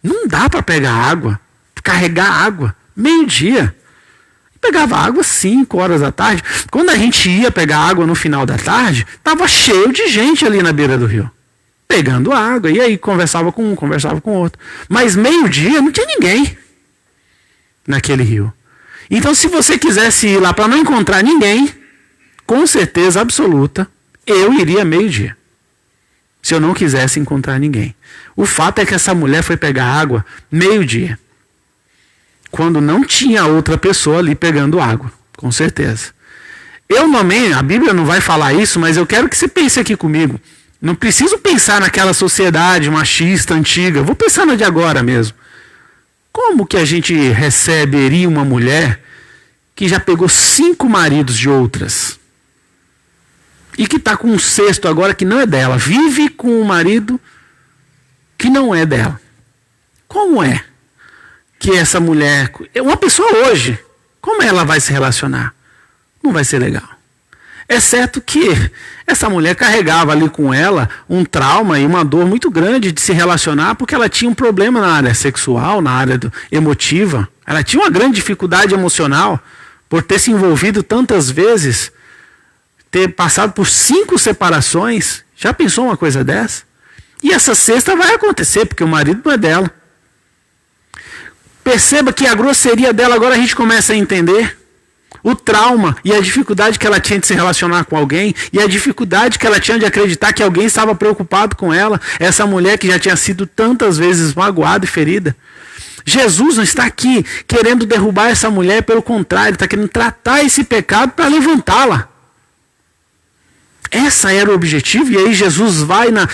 Não dá para pegar água, carregar água, meio-dia. Pegava água 5 horas da tarde. Quando a gente ia pegar água no final da tarde, estava cheio de gente ali na beira do rio, pegando água. E aí conversava com um, conversava com outro. Mas meio-dia não tinha ninguém naquele rio. Então, se você quisesse ir lá para não encontrar ninguém, com certeza absoluta, eu iria meio-dia. Se eu não quisesse encontrar ninguém. O fato é que essa mulher foi pegar água meio-dia, quando não tinha outra pessoa ali pegando água, com certeza. A Bíblia não vai falar isso, mas eu quero que você pense aqui comigo. Não preciso pensar naquela sociedade machista, antiga. Vou pensar na de agora mesmo. Como que a gente receberia uma mulher que já pegou 5 maridos de outras? E que está com um 6º agora que não é dela. Vive com um marido que não é dela. Como é que essa mulher, uma pessoa hoje, como ela vai se relacionar? Não vai ser legal. Exceto que essa mulher carregava ali com ela um trauma e uma dor muito grande de se relacionar, porque ela tinha um problema na área sexual, na área emotiva. Ela tinha uma grande dificuldade emocional por ter se envolvido tantas vezes, ter passado por 5 separações. Já pensou uma coisa dessa? E essa 6ª vai acontecer, porque o marido não é dela. Perceba que a grosseria dela agora a gente começa a entender. O trauma e a dificuldade que ela tinha de se relacionar com alguém, e a dificuldade que ela tinha de acreditar que alguém estava preocupado com ela, essa mulher que já tinha sido tantas vezes magoada e ferida. Jesus não está aqui querendo derrubar essa mulher, pelo contrário, está querendo tratar esse pecado para levantá-la. Esse era o objetivo, e aí Jesus vai na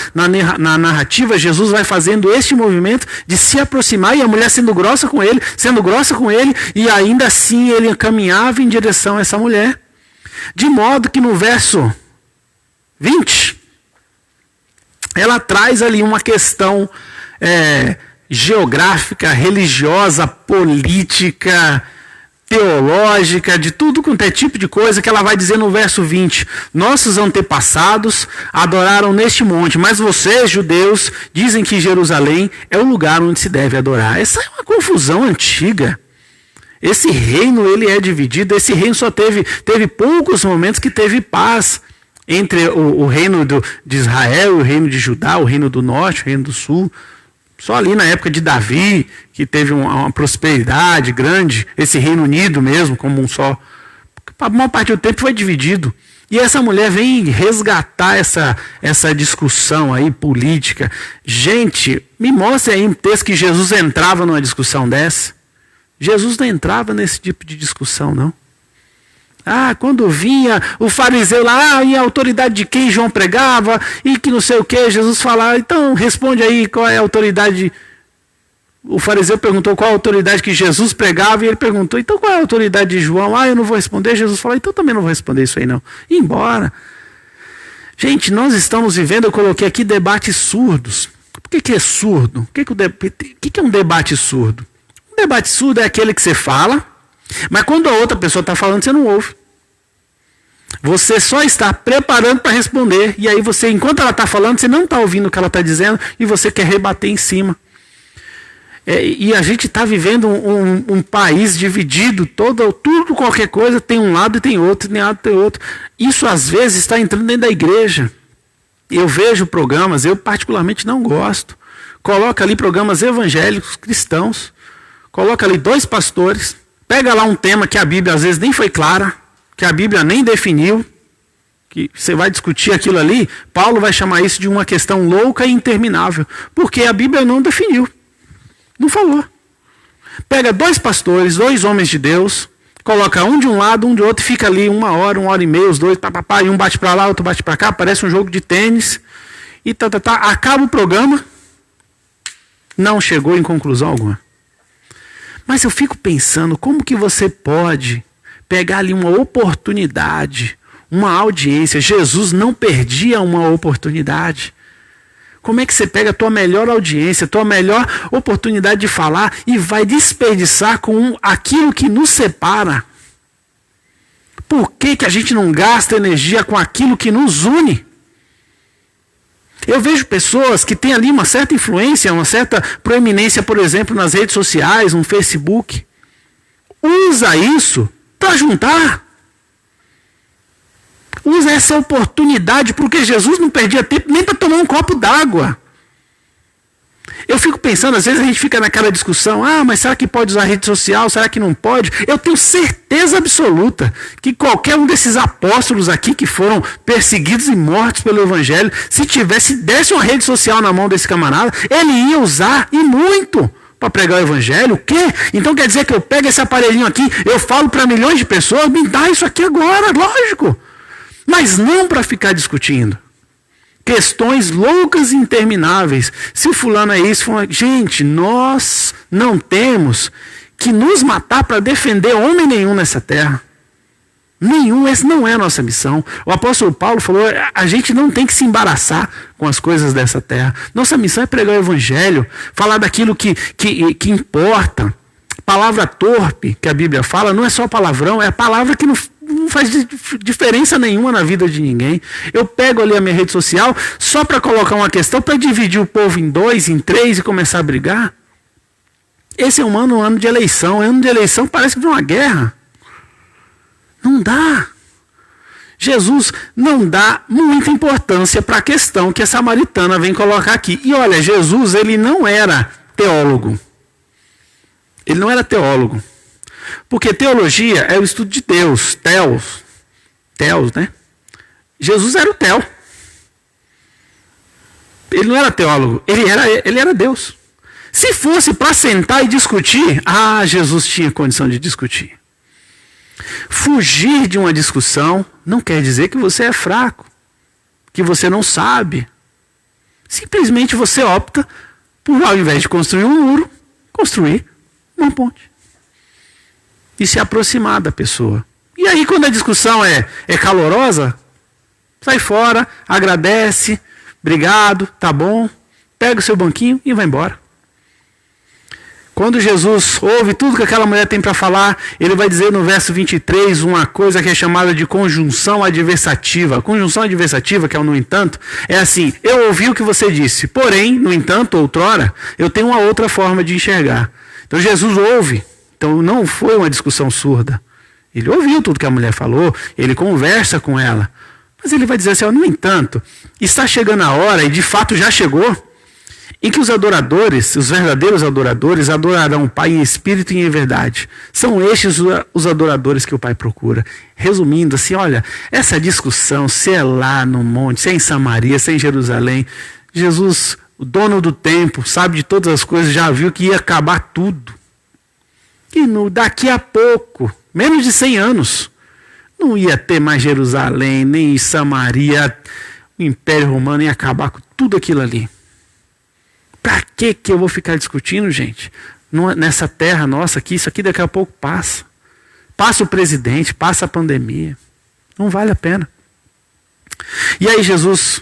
narrativa, Jesus vai fazendo este movimento de se aproximar, e a mulher sendo grossa com ele, e ainda assim ele caminhava em direção a essa mulher. De modo que no verso 20, ela traz ali uma questão geográfica, religiosa, política, teológica, de tudo quanto é tipo de coisa, que ela vai dizer no verso 20: nossos antepassados adoraram neste monte, mas vocês, judeus, dizem que Jerusalém é o lugar onde se deve adorar. Essa é uma confusão antiga. Esse reino, ele é dividido. Esse reino só teve poucos momentos que teve paz entre o reino de Israel, o reino de Judá, o reino do norte, o reino do sul. Só ali na época de Davi, que teve uma prosperidade grande, esse Reino Unido mesmo, como um só. A maior parte do tempo foi dividido. E essa mulher vem resgatar essa discussão aí política. Gente, me mostre aí um texto que Jesus entrava numa discussão dessa. Jesus não entrava nesse tipo de discussão, não. Quando vinha o fariseu lá, e a autoridade de quem João pregava, e que não sei o que, Jesus falava, então responde aí qual é a autoridade. O fariseu perguntou qual a autoridade que Jesus pregava, e ele perguntou, então qual é a autoridade de João? Eu não vou responder. Jesus falou, então também não vou responder isso aí não. E embora. Gente, nós estamos vivendo, eu coloquei aqui debates surdos. Por que é surdo? O que é um debate surdo? Um debate surdo é aquele que você fala, mas quando a outra pessoa está falando, você não ouve. Você só está preparando para responder. E aí você, enquanto ela está falando, você não está ouvindo o que ela está dizendo e você quer rebater em cima. E a gente está vivendo um país dividido, tudo, qualquer coisa, tem um lado e tem outro, tem lado e tem outro. Isso às vezes está entrando dentro da igreja. Eu vejo programas, eu particularmente não gosto. Coloca ali programas evangélicos, cristãos. Coloca ali 2 pastores. Pega lá um tema que a Bíblia às vezes nem foi clara, que a Bíblia nem definiu, que você vai discutir aquilo ali, Paulo vai chamar isso de uma questão louca e interminável, porque a Bíblia não definiu, não falou. Pega 2 pastores, 2 homens de Deus, coloca um de um lado, um de outro, e fica ali 1 hora, 1h30, os dois, e um bate para lá, outro bate para cá, parece um jogo de tênis, e acaba o programa, não chegou em conclusão alguma. Mas eu fico pensando, como que você pode pegar ali uma oportunidade, uma audiência? Jesus não perdia uma oportunidade. Como é que você pega a tua melhor audiência, a tua melhor oportunidade de falar e vai desperdiçar com aquilo que nos separa? Por que a gente não gasta energia com aquilo que nos une? Eu vejo pessoas que têm ali uma certa influência, uma certa proeminência, por exemplo, nas redes sociais, no Facebook. Usa isso para juntar. Usa essa oportunidade, porque Jesus não perdia tempo nem para tomar um copo d'água. Eu fico pensando, às vezes a gente fica naquela discussão, mas será que pode usar rede social, será que não pode? Eu tenho certeza absoluta que qualquer um desses apóstolos aqui que foram perseguidos e mortos pelo Evangelho, se desse uma rede social na mão desse camarada, ele ia usar, e muito, para pregar o Evangelho. O quê? Então quer dizer que eu pego esse aparelhinho aqui, eu falo para milhões de pessoas, me dá isso aqui agora, lógico. Mas não para ficar discutindo questões loucas e intermináveis. Se o fulano é isso, gente, nós não temos que nos matar para defender homem nenhum nessa terra. Nenhum, essa não é a nossa missão. O apóstolo Paulo falou, a gente não tem que se embaraçar com as coisas dessa terra. Nossa missão é pregar o Evangelho, falar daquilo que importa. Palavra torpe, que a Bíblia fala, não é só palavrão, é a palavra que não faz diferença nenhuma na vida de ninguém. Eu pego ali a minha rede social só para colocar uma questão, para dividir o povo em 2, em 3 e começar a brigar. Esse é um ano de eleição. Ano de eleição parece que vem uma guerra. Não dá. Jesus não dá muita importância para a questão que a samaritana vem colocar aqui. E olha, Jesus, ele não era teólogo. Ele não era teólogo. Porque teologia é o estudo de Deus, Teos, né? Jesus era o Teo. Ele não era teólogo, ele era Deus. Se fosse para sentar e discutir, Jesus tinha condição de discutir. Fugir de uma discussão não quer dizer que você é fraco, que você não sabe. Simplesmente você opta por, ao invés de construir um muro, construir uma ponte. E se aproximar da pessoa. E aí, quando a discussão é calorosa, sai fora, agradece, obrigado, tá bom, pega o seu banquinho e vai embora. Quando Jesus ouve tudo que aquela mulher tem para falar, ele vai dizer no verso 23 uma coisa que é chamada de conjunção adversativa. A conjunção adversativa, que é o no entanto, é assim: eu ouvi o que você disse, porém, no entanto, outrora, eu tenho uma outra forma de enxergar. Então Jesus ouve. Então não foi uma discussão surda. Ele ouviu tudo que a mulher falou, ele conversa com ela. Mas ele vai dizer assim, no entanto, está chegando a hora, e de fato já chegou, em que os adoradores, os verdadeiros adoradores, adorarão o Pai em espírito e em verdade. São estes os adoradores que o Pai procura. Resumindo assim, olha, essa discussão, se é lá no monte, se é em Samaria, se é em Jerusalém, Jesus, o dono do tempo, sabe de todas as coisas, já viu que ia acabar tudo. que daqui a pouco, menos de 100 anos, não ia ter mais Jerusalém, nem Samaria, o Império Romano ia acabar com tudo aquilo ali. Para que eu vou ficar discutindo, gente? Nessa terra nossa aqui, isso aqui daqui a pouco passa. Passa o presidente, passa a pandemia. Não vale a pena. E aí Jesus,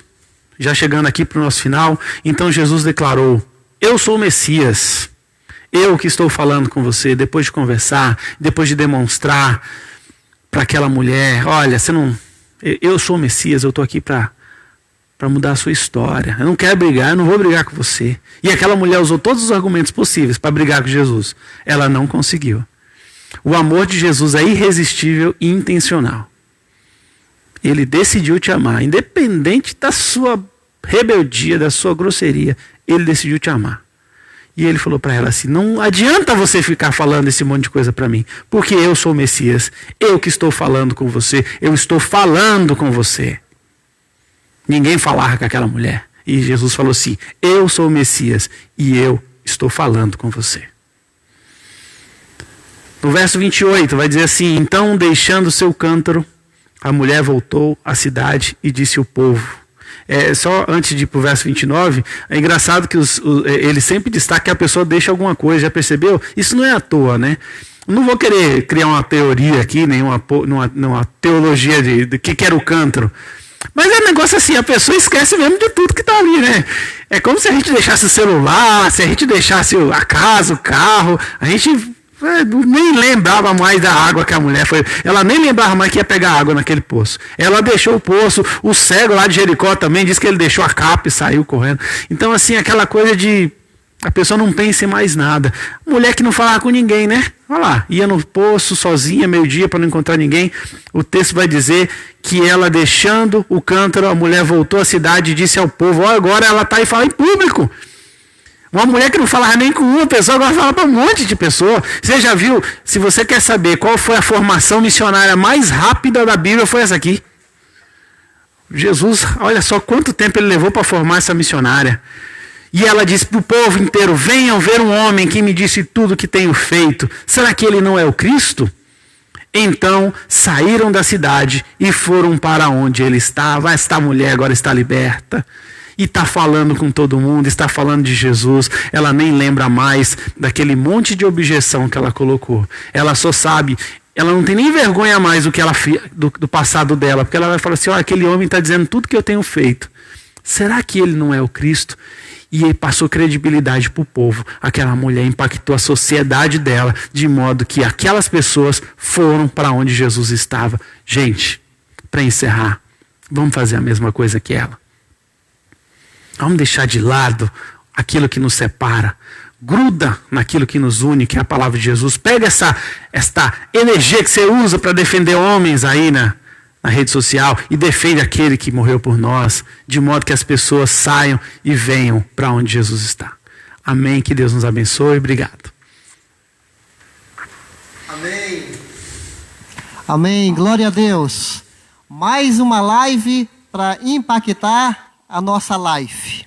já chegando aqui para o nosso final, então Jesus declarou: eu sou o Messias. Eu que estou falando com você, depois de conversar, depois de demonstrar para aquela mulher: olha, eu sou o Messias, eu estou aqui para mudar a sua história. Eu não quero brigar, eu não vou brigar com você. E aquela mulher usou todos os argumentos possíveis para brigar com Jesus. Ela não conseguiu. O amor de Jesus é irresistível e intencional. Ele decidiu te amar, independente da sua rebeldia, da sua grosseria, ele decidiu te amar. E ele falou para ela assim: não adianta você ficar falando esse monte de coisa para mim, porque eu sou o Messias, eu que estou falando com você, eu estou falando com você. Ninguém falava com aquela mulher. E Jesus falou assim: eu sou o Messias e eu estou falando com você. No verso 28 vai dizer assim: então, deixando seu cântaro, a mulher voltou à cidade e disse ao povo. Só antes de ir para o verso 29, é engraçado que ele sempre destaca que a pessoa deixa alguma coisa, já percebeu? Isso não é à toa, né? Não vou querer criar uma teoria aqui, nenhuma teologia de que era o cântaro. Mas é um negócio assim, a pessoa esquece mesmo de tudo que está ali, né? É como se a gente deixasse o celular, se a gente deixasse a casa, o carro, a gente nem lembrava mais da água que a mulher foi. Ela nem lembrava mais que ia pegar água naquele poço. Ela deixou o poço. O cego lá de Jericó também disse que ele deixou a capa e saiu correndo. Então, assim, aquela coisa de a pessoa não pensa em mais nada. Mulher que não falava com ninguém, né? Olha lá, ia no poço sozinha, meio-dia, para não encontrar ninguém. O texto vai dizer que ela, deixando o cântaro, a mulher voltou à cidade e disse ao povo: olha, agora ela está aí falando em público. Uma mulher que não falava nem com uma pessoa, agora fala para um monte de pessoa. Você já viu? Se você quer saber qual foi a formação missionária mais rápida da Bíblia, foi essa aqui. Jesus, olha só quanto tempo ele levou para formar essa missionária. E ela disse para o povo inteiro: venham ver um homem que me disse tudo que tenho feito. Será que ele não é o Cristo? Então saíram da cidade e foram para onde ele estava. Esta mulher agora está liberta. E está falando com todo mundo, está falando de Jesus. Ela nem lembra mais daquele monte de objeção que ela colocou. Ela só sabe, ela não tem nem vergonha mais do passado dela, porque ela vai falar assim: olha, aquele homem está dizendo tudo que eu tenho feito. Será que ele não é o Cristo? E ele passou credibilidade para o povo. Aquela mulher impactou a sociedade dela, de modo que aquelas pessoas foram para onde Jesus estava. Gente, para encerrar, vamos fazer a mesma coisa que ela. Vamos deixar de lado aquilo que nos separa. Gruda naquilo que nos une, que é a palavra de Jesus. Pega esta energia que você usa para defender homens aí na rede social e defende aquele que morreu por nós, de modo que as pessoas saiam e venham para onde Jesus está. Amém. Que Deus nos abençoe. Obrigado. Amém. Amém. Glória a Deus. Mais uma live para impactar a nossa life.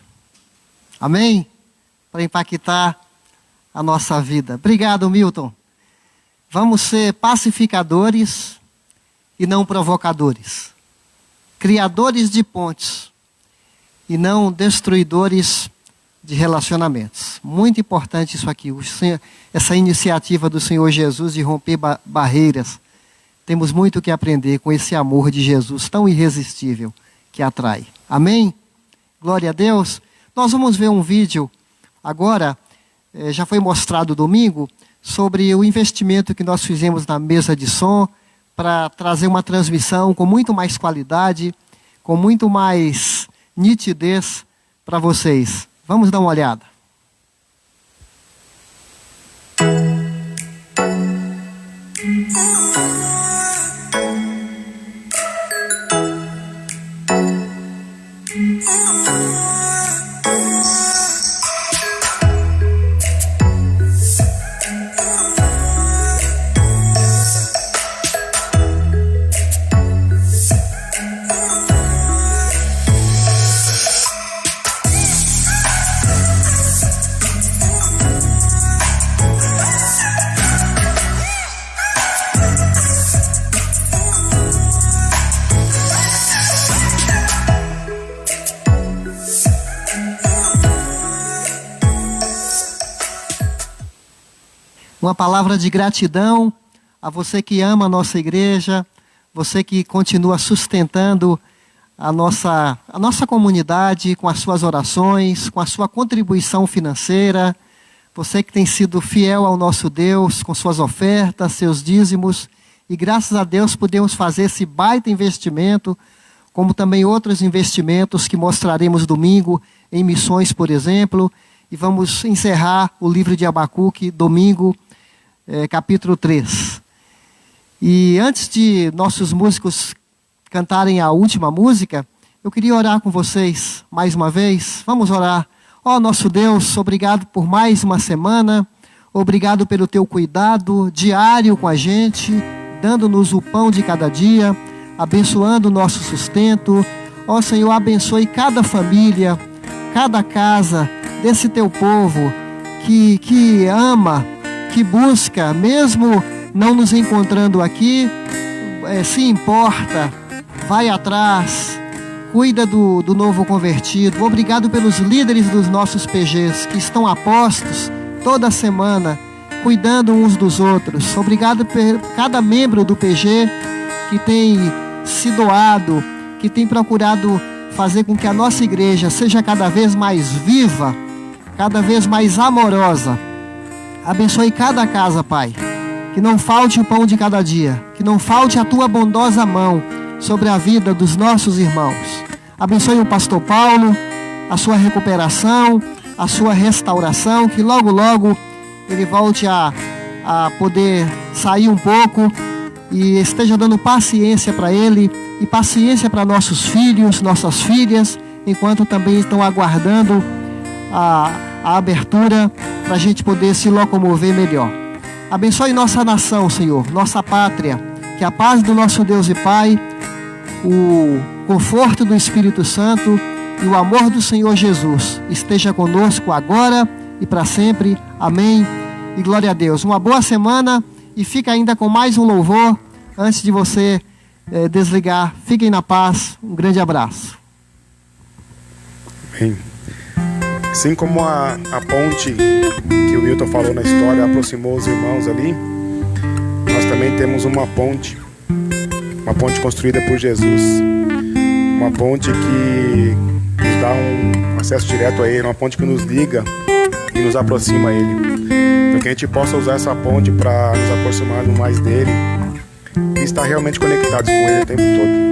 Amém? Para impactar a nossa vida. Obrigado, Milton. Vamos ser pacificadores e não provocadores. Criadores de pontes e não destruidores de relacionamentos. Muito importante isso aqui. Essa iniciativa do Senhor Jesus de romper barreiras. Temos muito que aprender com esse amor de Jesus tão irresistível que atrai. Amém? Glória a Deus. Nós vamos ver um vídeo agora, já foi mostrado domingo, sobre o investimento que nós fizemos na mesa de som para trazer uma transmissão com muito mais qualidade, com muito mais nitidez para vocês. Vamos dar uma olhada. uma palavra de gratidão a você que ama a nossa igreja, você que continua sustentando a nossa comunidade com as suas orações, com a sua contribuição financeira, você que tem sido fiel ao nosso Deus com suas ofertas, seus dízimos, e graças a Deus podemos fazer esse baita investimento, como também outros investimentos que mostraremos domingo em missões, por exemplo, e vamos encerrar o livro de Abacuque domingo, capítulo 3. E antes de nossos músicos cantarem a última música, eu queria orar com vocês mais uma vez. Vamos orar. Ó nosso Deus, obrigado por mais uma semana, obrigado pelo teu cuidado diário com a gente, dando-nos o pão de cada dia, abençoando o nosso sustento. Ó Senhor, abençoe cada família, cada casa desse teu povo que ama, que busca, mesmo não nos encontrando aqui, se importa, vai atrás, cuida do novo convertido. Obrigado pelos líderes dos nossos PGs que estão a postos toda semana, cuidando uns dos outros. Obrigado por cada membro do PG que tem se doado, que tem procurado fazer com que a nossa igreja seja cada vez mais viva, cada vez mais amorosa. Abençoe cada casa, Pai. Que não falte o pão de cada dia, que não falte a tua bondosa mão sobre a vida dos nossos irmãos. Abençoe o pastor Paulo, a sua recuperação, a sua restauração, que logo, logo ele volte a poder sair um pouco e esteja dando paciência para ele e paciência para nossos filhos, nossas filhas, enquanto também estão aguardando a abertura para a gente poder se locomover melhor. Abençoe nossa nação, Senhor, nossa pátria, que a paz do nosso Deus e Pai, o conforto do Espírito Santo e o amor do Senhor Jesus esteja conosco agora e para sempre. Amém e glória a Deus. Uma boa semana e fica ainda com mais um louvor antes de você desligar. Fiquem na paz. Um grande abraço. Amém. Assim como a ponte que o Milton falou na história aproximou os irmãos ali, nós também temos uma ponte construída por Jesus, uma ponte que nos dá um acesso direto a Ele, uma ponte que nos liga e nos aproxima a Ele. Então que a gente possa usar essa ponte para nos aproximarmos mais dEle e estar realmente conectados com Ele o tempo todo.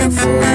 Estou aqui.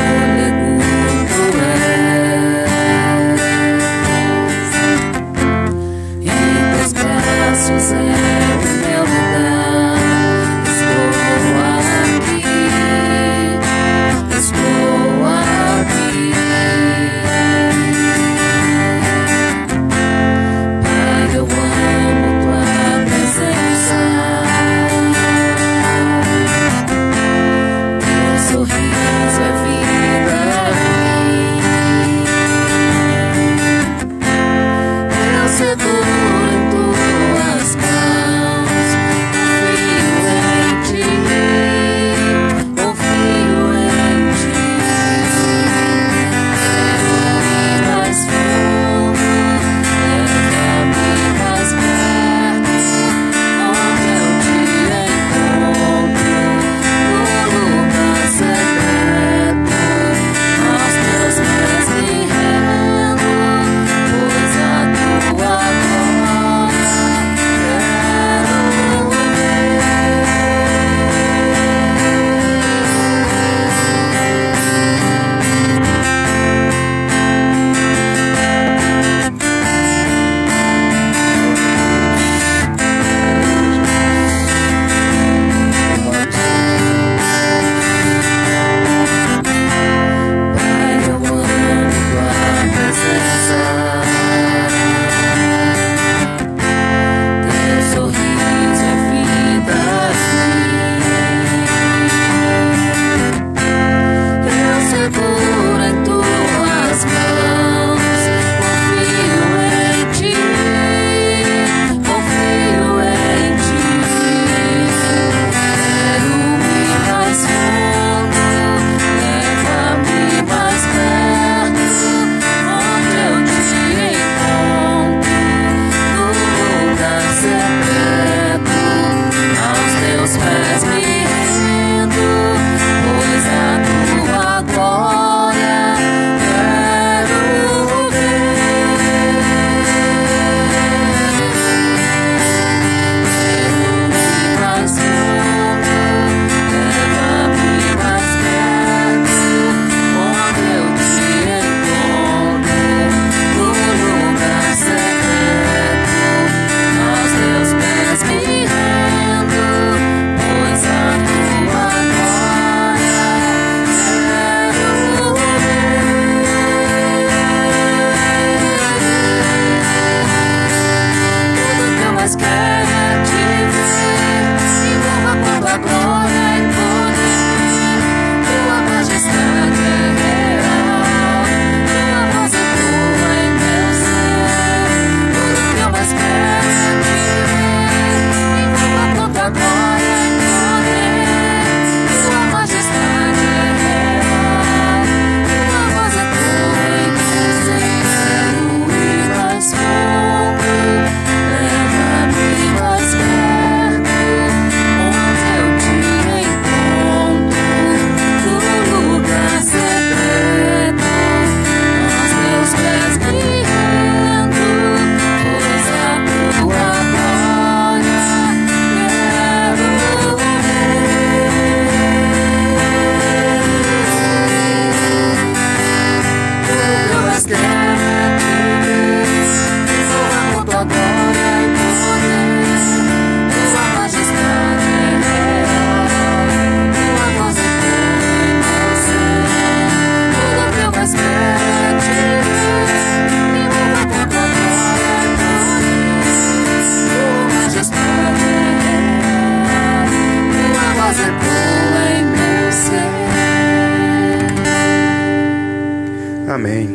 Amém.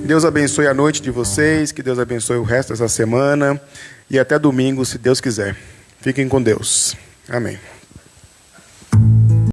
Deus abençoe a noite de vocês, que Deus abençoe o resto dessa semana e até domingo, se Deus quiser. Fiquem com Deus. Amém.